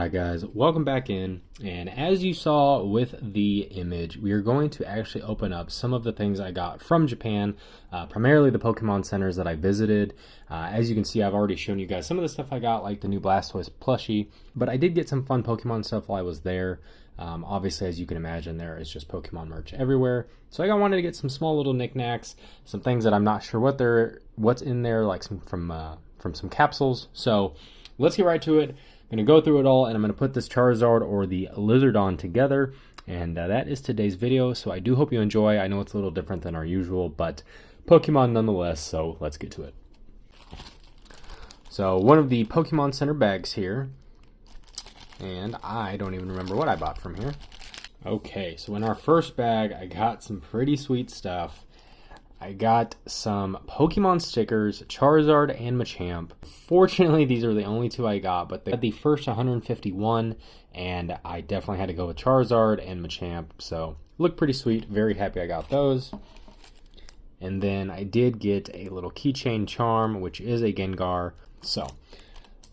Alright guys, welcome back in, and as you saw with the image, we are going to actually open up some of the things I got from Japan, primarily the Pokemon centers that I visited. As you can see, I've already shown you guys some of the stuff I got, like the new Blastoise plushie, but I did get some fun Pokemon stuff while I was there. Obviously, as you can imagine, there is just Pokemon merch everywhere, so I wanted to get some small little knickknacks, some things that I'm not sure what's in there, like some from some capsules. So let's get right to it. I'm going to go through it all, and I'm going to put this Charizard or the Lizardon together, and that is today's video, so I do hope you enjoy. I know it's a little different than our usual, but Pokemon nonetheless, so let's get to it. So one of the Pokemon Center bags here, and I don't even remember what I bought from here. Okay, so in our first bag, I got some pretty sweet stuff. I got some Pokemon stickers, Charizard and Machamp. Fortunately, these are the only two I got, but they had the first 151, and I definitely had to go with Charizard and Machamp, so look pretty sweet. Very happy I got those. And then I did get a little keychain charm, which is a Gengar. So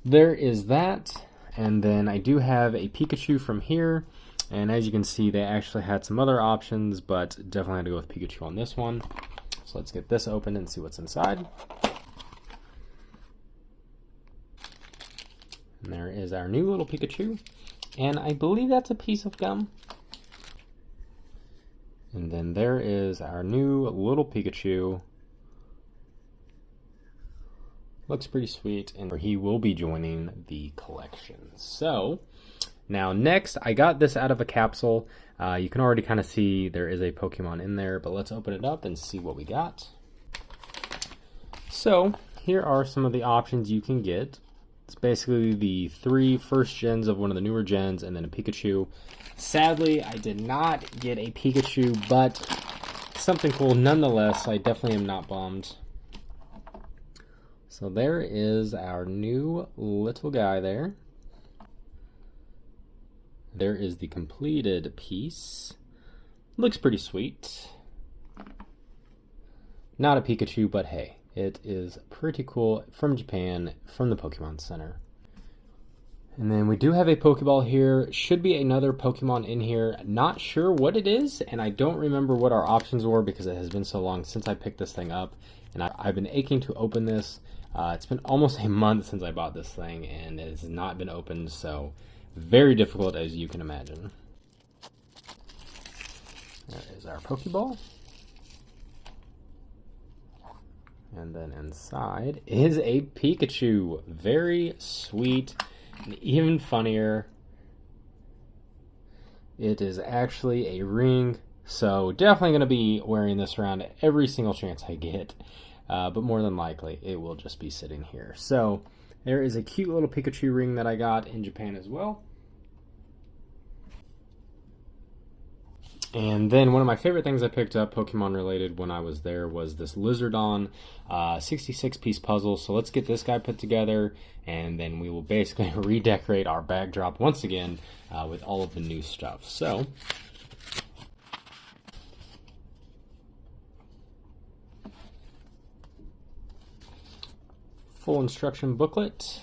there is that, and then I do have a Pikachu from here, and as you can see, they actually had some other options, but definitely had to go with Pikachu on this one. So let's get this open and see what's inside. And there is our new little Pikachu. And I believe that's a piece of gum. And then there is our new little Pikachu. Looks pretty sweet, and he will be joining the collection. So now next, I got this out of a capsule. You can already kind of see there is a Pokemon in there, but let's open it up and see what we got. So here are some of the options you can get. It's basically the 3 first gens of one of the newer gens, and then a Pikachu. Sadly, I did not get a Pikachu, but something cool nonetheless. I definitely am not bummed. So there is our new little guy there. There is the completed piece. Looks pretty sweet. Not a Pikachu, but hey, it is pretty cool from Japan, from the Pokemon Center. And then we do have a Pokeball here. Should be another Pokemon in here. Not sure what it is, and I don't remember what our options were because it has been so long since I picked this thing up. And I've been aching to open this. It's been almost a month since I bought this thing, and it has not been opened, so very difficult, as you can imagine. There is our Pokeball. And then inside is a Pikachu. Very sweet, and even funnier, it is actually a ring, so definitely going to be wearing this around every single chance I get. But more than likely, it will just be sitting here. So there is a cute little Pikachu ring that I got in Japan as well. And then one of my favorite things I picked up Pokemon related when I was there was this Lizardon 66-piece puzzle. So let's get this guy put together, and then we will basically redecorate our bag drop once again with all of the new stuff. So full instruction booklet,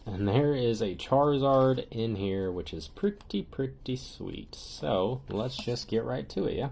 and there is a Charizard in here, which is pretty sweet. So let's just get right to it, yeah?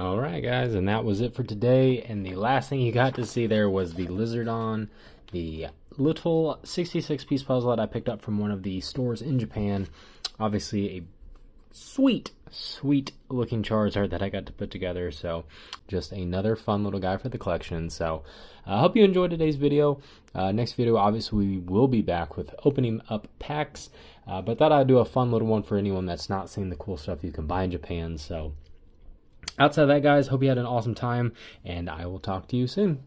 Alright guys, and that was it for today, and the last thing you got to see there was the lizardon, the little 66-piece puzzle that I picked up from one of the stores in Japan. Obviously a sweet looking Charizard that I got to put together, so just another fun little guy for the collection. So I hope you enjoyed today's video. Next video, obviously, we will be back with opening up packs, but thought I'd do a fun little one for anyone that's not seen the cool stuff you can buy in Japan. So outside of that, guys, hope you had an awesome time, and I will talk to you soon.